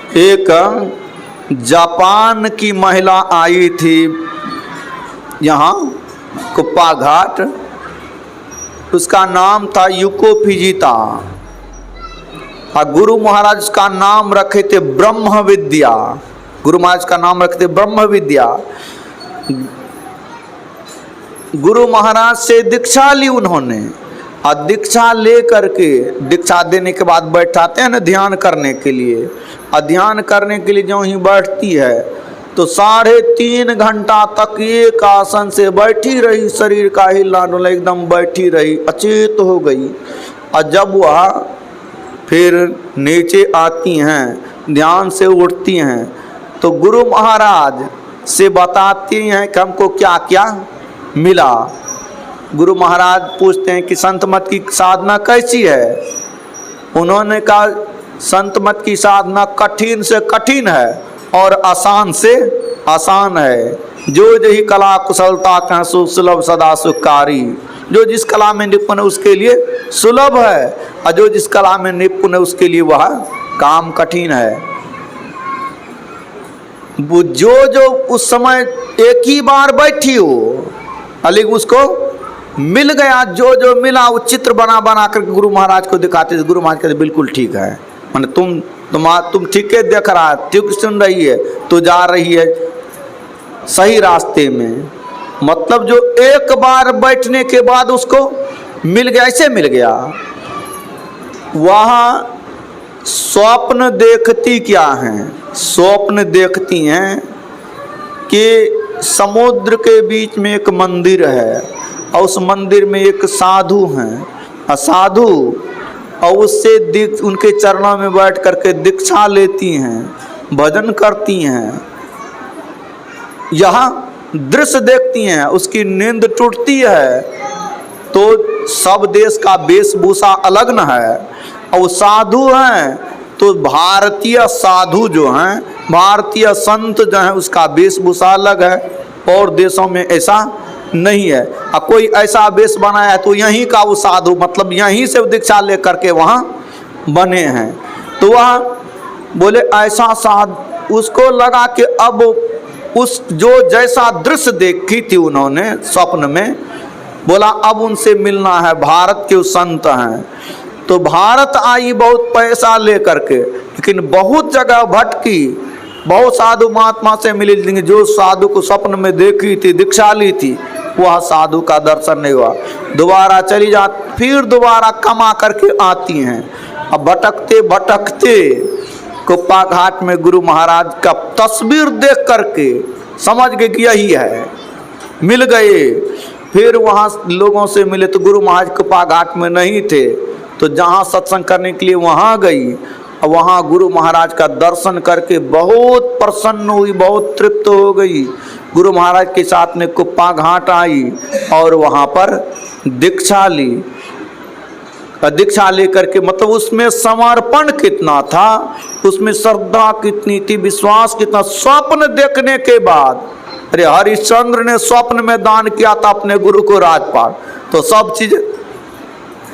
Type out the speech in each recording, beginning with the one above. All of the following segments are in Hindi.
एक जापान की महिला आई थी यहाँ कुप्पा घाट, उसका नाम था युको फिजिता, और गुरु महाराज का नाम रखे थे ब्रह्म विद्या। गुरु महाराज का नाम रखे थे ब्रह्म विद्या। गुरु महाराज से दीक्षा ली उन्होंने, और दीक्षा ले करके, दीक्षा देने के बाद बैठाते हैं ना ध्यान करने के लिए, और ध्यान करने के लिए जो ही बैठती है तो 3.5 घंटा तक एक आसन से बैठी रही, शरीर का हिलना डुलना एकदम बैठी रही, अचेत हो गई। और जब वह फिर नीचे आती हैं, ध्यान से उठती हैं, तो गुरु महाराज से बताती हैं कि हमको क्या क्या मिला। गुरु महाराज पूछते हैं कि संत मत की साधना कैसी है। उन्होंने कहा संत मत की साधना कठिन से कठिन है और आसान से आसान है। जो यही कला कुशलता कह सुलभ सदा सुखकारी। जो जिस कला में निपुण है उसके लिए सुलभ है, और जो जिस कला में निपुण है उसके लिए वह काम कठिन है। जो उस समय एक ही बार बैठी हो, लेकिन उसको मिल गया, जो मिला वो चित्र बना बना कर गुरु महाराज को दिखाते थे। गुरु महाराज कहते बिल्कुल ठीक है, माने तुम ठीक है देख रहा है, ठीक सुन रही है, तो जा रही है सही रास्ते में। मतलब जो एक बार बैठने के बाद उसको मिल गया, ऐसे मिल गया। वहाँ स्वप्न देखती क्या हैं? स्वप्न देखती हैं कि समुद्र के बीच में एक मंदिर है, और उस मंदिर में एक साधु हैं, साधु, और उससे उनके चरणों में बैठ करके दीक्षा लेती हैं, भजन करती हैं। यहाँ दृश्य देखती हैं, उसकी नींद टूटती है तो सब देश का वेशभूषा अलग न है, और साधु हैं तो भारतीय साधु जो हैं, भारतीय संत जो हैं, उसका वेशभूषा अलग है, और देशों में ऐसा नहीं है। और कोई ऐसा वेश बनाया है तो यहीं का वो साधु, मतलब यहीं से दीक्षा लेकर के वहाँ बने हैं। तो वह बोले ऐसा साधु, उसको लगा कि अब उस जो जैसा दृश्य देखी थी उन्होंने स्वप्न में, बोला अब उनसे मिलना है। भारत के संत हैं, तो भारत आई बहुत पैसा लेकर के, लेकिन बहुत जगह भटकी, बहुत साधु महात्मा से मिली, लेकिन जो साधु को स्वप्न में देखी थी, दीक्षा ली थी, वह साधु का दर्शन नहीं हुआ। दोबारा चली जाती, फिर दोबारा कमा करके आती हैं। अब भटकते भटकते कुप्पा घाट में गुरु महाराज का तस्वीर देख करके समझ गए कि यही है, मिल गए। फिर वहाँ लोगों से मिले तो गुरु महाराज कुप्पा घाट में नहीं थे, तो जहाँ सत्संग करने के लिए वहाँ गई, और वहाँ गुरु महाराज का दर्शन करके बहुत प्रसन्न हुई, बहुत तृप्त हो गई। गुरु महाराज के साथ में कुप्पा घाट आई और वहाँ पर दीक्षा ली। दीक्षा लेकर के मतलब उसमें समर्पण कितना था, उसमें श्रद्धा कितनी थी, विश्वास कितना। स्वप्न देखने के बाद, अरे हरिश्चंद्र ने स्वप्न में दान किया था अपने गुरु को राजपाट, तो सब चीज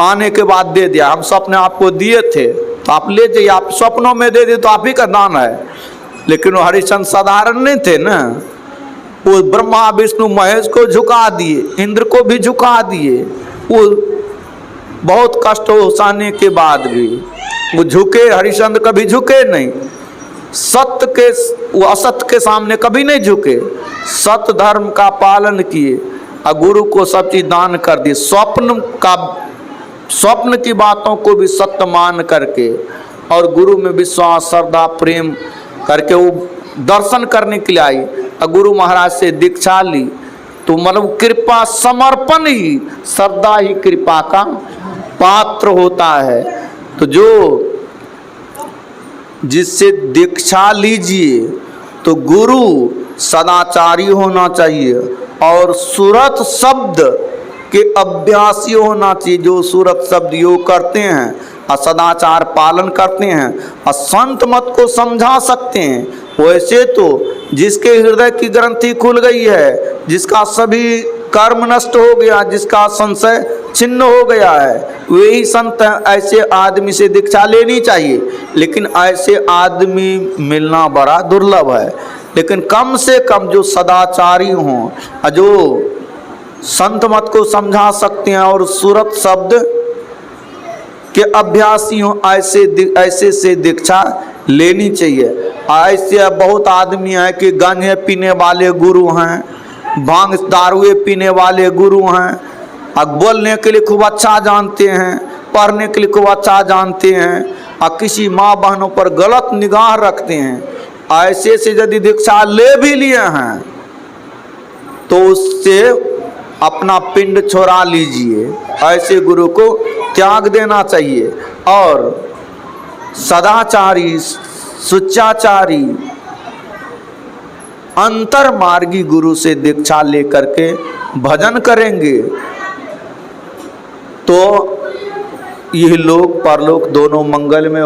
आने के बाद दे दिया। हम स्वप्न आपको दिए थे तो आप ले जाइए, आप स्वप्नों में दे दिए तो आप ही का दान है। लेकिन वो हरिश्चंद्र साधारण नहीं थे ना, वो ब्रह्मा विष्णु महेश को झुका दिए, इंद्र को भी झुका दिए। वो बहुत कष्ट सहने के बाद भी वो झुके, हरिश्चंद्र कभी झुके नहीं। सत्य के, वो असत्य के सामने कभी नहीं झुके, सत्य धर्म का पालन किए और गुरु को सब चीज दान कर दिए। स्वप्न की बातों को भी सत्य मान करके और गुरु में विश्वास श्रद्धा प्रेम करके वो दर्शन करने के लिए आई और गुरु महाराज से दीक्षा ली। तो मतलब कृपा, समर्पण ही, श्रद्धा ही कृपा का पात्र होता है। तो जो जिससे दीक्षा लीजिए तो गुरु सदाचारी होना चाहिए और सूरत शब्द के अभ्यासी होना चाहिए। जो सूरत शब्द योग करते हैं और सदाचार पालन करते हैं और संत मत को समझा सकते हैं, वैसे तो जिसके हृदय की ग्रंथि खुल गई है, जिसका सभी कर्म नष्ट हो गया, जिसका संशय छिन्न हो गया है, वही संत हैं। ऐसे आदमी से दीक्षा लेनी चाहिए, लेकिन ऐसे आदमी मिलना बड़ा दुर्लभ है। लेकिन कम से कम जो सदाचारी हों, जो संत मत को समझा सकते हैं और सूरत शब्द के अभ्यासी हों, ऐसे से दीक्षा लेनी चाहिए। ऐसे बहुत आदमी हैं कि गांजे पीने वाले गुरु हैं, भांग दारुए पीने वाले गुरु हैं, और बोलने के लिए खूब अच्छा जानते हैं, पढ़ने के लिए खूब अच्छा जानते हैं, और किसी माँ बहनों पर गलत निगाह रखते हैं। ऐसे से यदि दीक्षा ले भी लिए हैं तो उससे अपना पिंड छोड़ा लीजिए। ऐसे गुरु को त्याग देना चाहिए और सदाचारी, सुचाचारी, अंतर्मार्गी गुरु से दीक्षा लेकर के भजन करेंगे तो यह लोक परलोक दोनों मंगल में